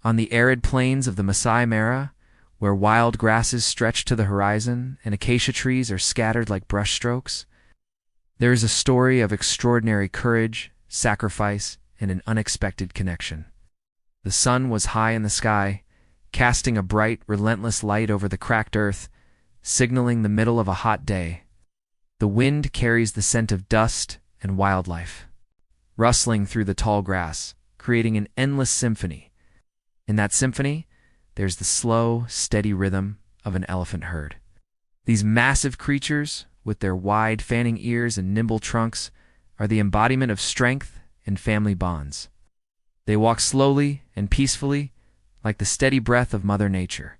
On the arid plains of the Masai Mara, where wild grasses stretch to the horizon and acacia trees are scattered like brushstrokes, there is a story of extraordinary courage, sacrifice, and an unexpected connection. The sun was high in the sky, casting a bright, relentless light over the cracked earth, signaling the middle of a hot day. The wind carries the scent of dust and wildlife, rustling through the tall grass, creating an endless symphony. In that symphony, there's the slow, steady rhythm of an elephant herd. These massive creatures, with their wide, fanning ears and nimble trunks, are the embodiment of strength and family bonds. They walk slowly and peacefully, like the steady breath of Mother Nature.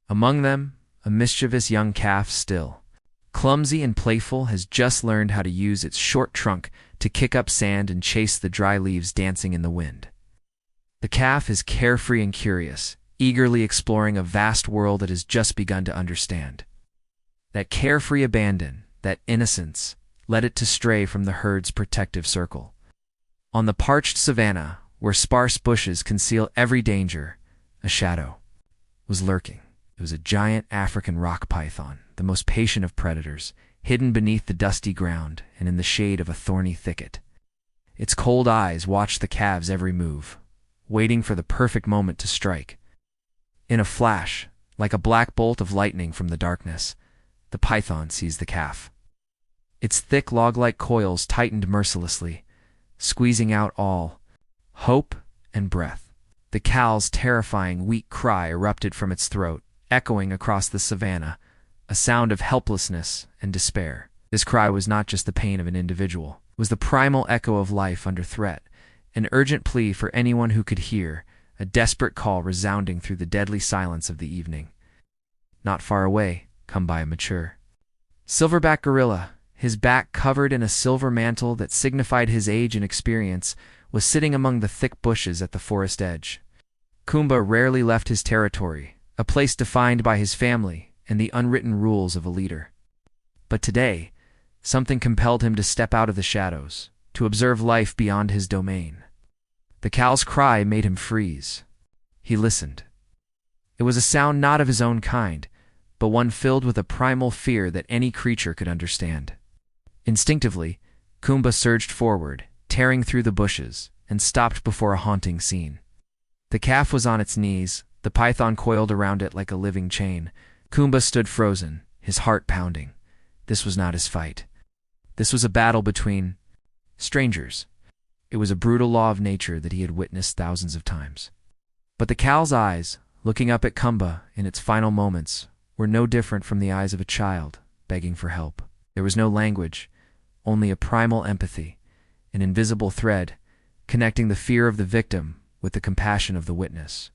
Among them, a mischievous young calf still, clumsy and playful, has just learned how to use its short trunk to kick up sand and chase the dry leaves dancing in the wind. The calf is carefree and curious, eagerly exploring a vast world it has just begun to understand. That carefree abandon, that innocence, led it to stray from the herd's protective circle. On the parched savanna, where sparse bushes conceal every danger, a shadow was lurking. It was a giant African rock python, the most patient of predators, hidden beneath the dusty ground and in the shade of a thorny thicket. Its cold eyes watched the calf's every move, waiting for the perfect moment to strike. In a flash, like a black bolt of lightning from the darkness, the python seized the calf. Its thick log-like coils tightened mercilessly, squeezing out all hope and breath. The cow's terrifying, weak cry erupted from its throat, echoing across the savanna, a sound of helplessness and despair. This cry was not just the pain of an individual. It was the primal echo of life under threat, an urgent plea for anyone who could hear, a desperate call resounding through the deadly silence of the evening. Not far away, come by a mature silverback gorilla, his back covered in a silver mantle that signified his age and experience, was sitting among the thick bushes at the forest edge. Kumba rarely left his territory, a place defined by his family and the unwritten rules of a leader. But today, something compelled him to step out of the shadows, to observe life beyond his domain. The cow's cry made him freeze. He listened. It was a sound not of his own kind, but one filled with a primal fear that any creature could understand. Instinctively, Kumba surged forward, tearing through the bushes, and stopped before a haunting scene. The calf was on its knees, the python coiled around it like a living chain. Kumba stood frozen, his heart pounding. This was not his fight. This was a battle between strangers. It was a brutal law of nature that he had witnessed thousands of times. But the cow's eyes, looking up at Kumba in its final moments, were no different from the eyes of a child begging for help. There was no language, only a primal empathy, an invisible thread connecting the fear of the victim with the compassion of the witness.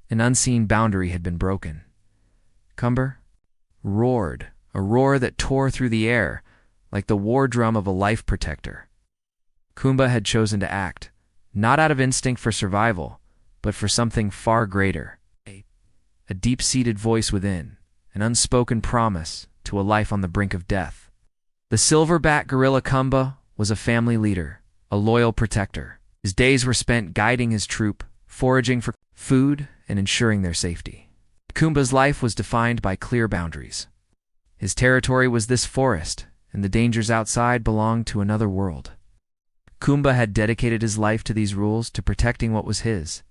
An unseen boundary had been broken. Kumba roared, a roar that tore through the air like the war drum of a life protector. Kumba had chosen to act, not out of instinct for survival, but for something far greater, a deep-seated voice within, an unspoken promise to a life on the brink of death. The silverback gorilla Kumba was a family leader, a loyal protector. His days were spent guiding his troop, foraging for food, and ensuring their safety. Kumba's life was defined by clear boundaries. His territory was this forest, and the dangers outside belonged to another world. Kumba had dedicated his life to these rules, to protecting what was his.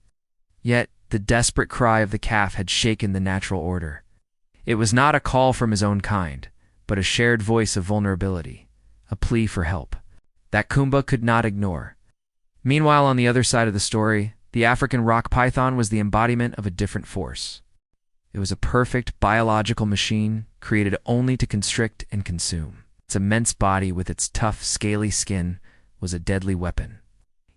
Yet, the desperate cry of the calf had shaken the natural order. It was not a call from his own kind, but a shared voice of vulnerability, a plea for help, that Kumba could not ignore. Meanwhile, on the other side of the story, the African rock python was the embodiment of a different force. It was a perfect biological machine, created only to constrict and consume. Its immense body, with its tough, scaly skin, was a deadly weapon.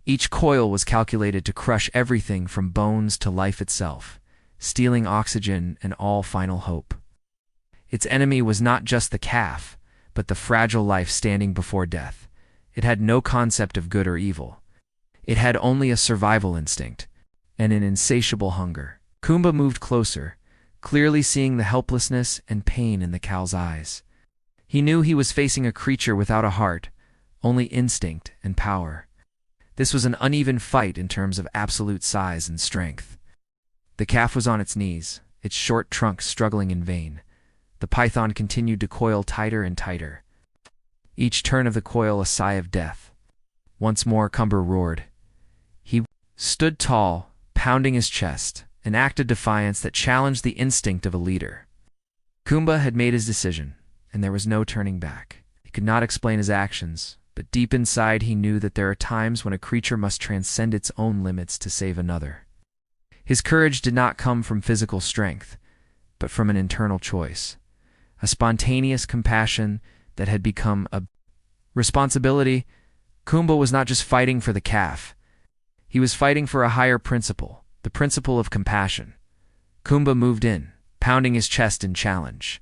Each coil was calculated to crush everything from bones to life itself, stealing oxygen and all final hope. Its enemy was not just the calf, but the fragile life standing before death. It had no concept of good or evil. It had only a survival instinct and an insatiable hunger. Kumba moved closer, clearly seeing the helplessness and pain in the cow's eyes. He knew he was facing a creature without a heart, only instinct and power. This was an uneven fight in terms of absolute size and strength. The calf was on its knees, its short trunk struggling in vain. The python continued to coil tighter and tighter, each turn of the coil a sigh of death. Once more Kumba roared. He stood tall, pounding his chest, an act of defiance that challenged the instinct of a leader. Kumba had made his decision, and there was no turning back. He could not explain his actions, but deep inside he knew that there are times when a creature must transcend its own limits to save another. His courage did not come from physical strength, but from an internal choice, a spontaneous compassion that had become a responsibility. Kumba was not just fighting for the calf. He was fighting for a higher principle, the principle of compassion. Kumba moved in, pounding his chest in challenge.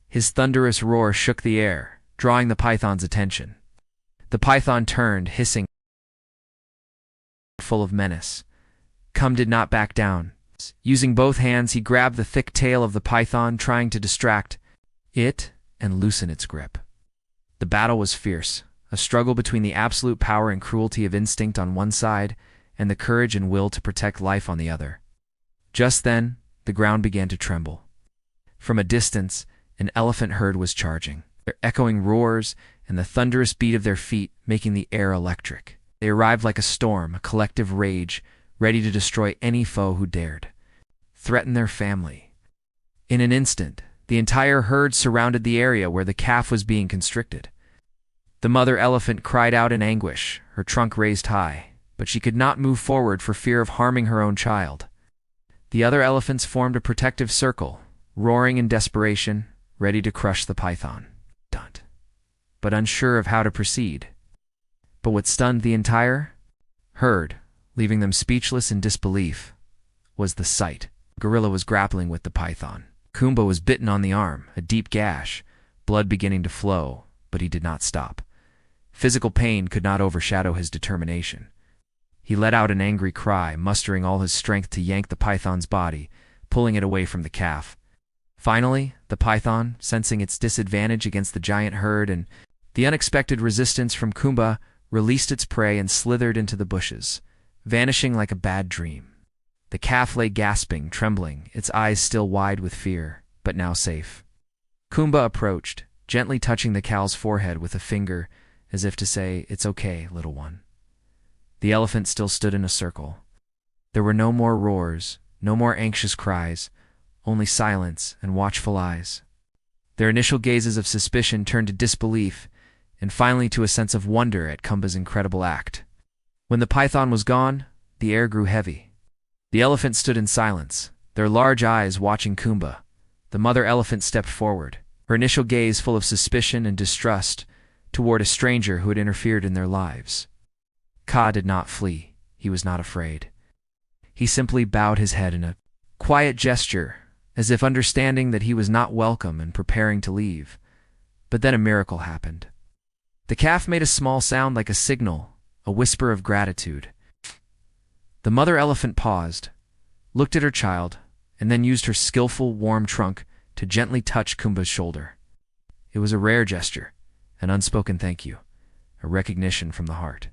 His thunderous roar shook the air, drawing the python's attention. The python turned, hissing, full of menace. Kumba did not back down. Using both hands, he grabbed the thick tail of the python, trying to distract it and loosen its grip. The battle was fierce, a struggle between the absolute power and cruelty of instinct on one side and the courage and will to protect life on the other. Just then, the ground began to tremble. From a distance, an elephant herd was charging, their echoing roars and the thunderous beat of their feet making the air electric. They arrived like a storm, a collective rage, ready to destroy any foe who dared threaten their family. In an instant, the entire herd surrounded the area where the calf was being constricted. The mother elephant cried out in anguish, her trunk raised high, but she could not move forward for fear of harming her own child. The other elephants formed a protective circle, roaring in desperation, ready to crush the python. But unsure of how to proceed. But what stunned the entire herd, leaving them speechless in disbelief, was the sight. The gorilla was grappling with the python. Kumba was bitten on the arm, a deep gash, blood beginning to flow, but he did not stop. Physical pain could not overshadow his determination. He let out an angry cry, mustering all his strength to yank the python's body, pulling it away from the calf. Finally, the python, sensing its disadvantage against the giant herd and the unexpected resistance from Kumba, released its prey and slithered into the bushes, vanishing like a bad dream. The calf lay gasping, trembling, its eyes still wide with fear, but now safe. Kumba approached, gently touching the cow's forehead with a finger, as if to say, "It's okay, little one." The elephant still stood in a circle. There were no more roars, no more anxious cries, only silence and watchful eyes. Their initial gazes of suspicion turned to disbelief, and finally to a sense of wonder at Kumba's incredible act. When the python was gone, the air grew heavy. The elephants stood in silence, their large eyes watching Kumba. The mother elephant stepped forward, her initial gaze full of suspicion and distrust toward a stranger who had interfered in their lives. Ka did not flee. He was not afraid. He simply bowed his head in a quiet gesture, as if understanding that he was not welcome and preparing to leave. But then a miracle happened. The calf made a small sound like a signal, a whisper of gratitude. The mother elephant paused, looked at her child, and then used her skillful, warm trunk to gently touch Kumba's shoulder. It was a rare gesture, an unspoken thank you, a recognition from the heart.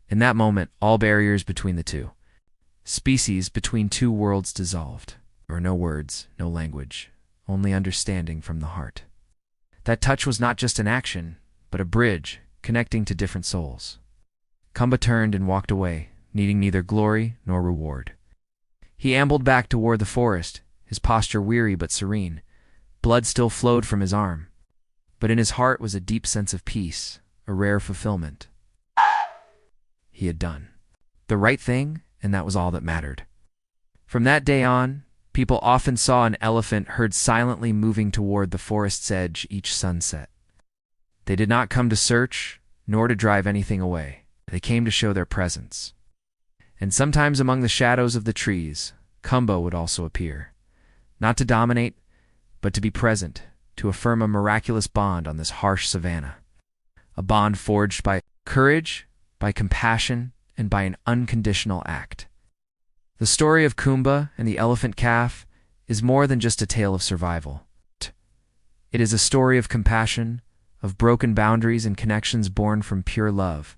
In that moment, all barriers between the two species, between two worlds, dissolved. There were no words, no language, only understanding from the heart. That touch was not just an action, but a bridge connecting to different souls. Kumba turned and walked away, needing neither glory nor reward. He ambled back toward the forest, his posture weary but serene. Blood still flowed from his arm, but in his heart was a deep sense of peace, a rare fulfillment. He had done the right thing, and that was all that mattered. From that day on, people often saw an elephant herd silently moving toward the forest's edge each sunset. They did not come to search, nor to drive anything away. They came to show their presence. And sometimes among the shadows of the trees, Kumba would also appear, not to dominate, but to be present, to affirm a miraculous bond on this harsh savanna, a bond forged by courage, by compassion, and by an unconditional act. The story of Kumba and the elephant calf is more than just a tale of survival. It is a story of compassion, of broken boundaries and connections born from pure love.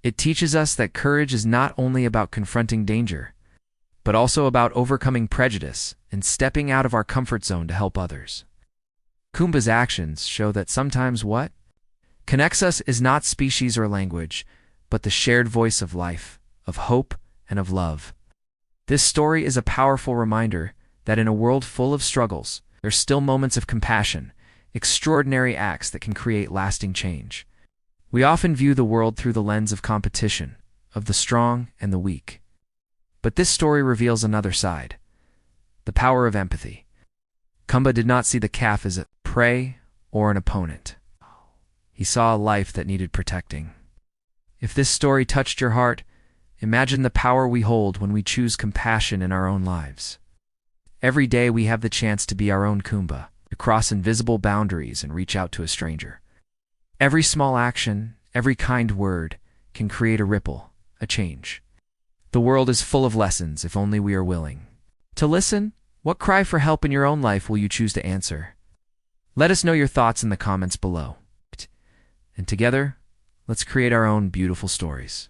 It teaches us that courage is not only about confronting danger, but also about overcoming prejudice and stepping out of our comfort zone to help others. Kumba's actions show that sometimes what connects us is not species or language, but the shared voice of life, of hope, and of love. This story is a powerful reminder that in a world full of struggles, there's still moments of compassion, extraordinary acts that can create lasting change. We often view the world through the lens of competition, of the strong and the weak. But this story reveals another side, the power of empathy. Kumba did not see the calf as a prey or an opponent. He saw a life that needed protecting. If this story touched your heart, imagine the power we hold when we choose compassion in our own lives. Every day we have the chance to be our own Kumba, to cross invisible boundaries and reach out to a stranger. Every small action, every kind word, can create a ripple, a change. The world is full of lessons if only we are willing to listen. What cry for help in your own life will you choose to answer? Let us know your thoughts in the comments below. And together, let's create our own beautiful stories.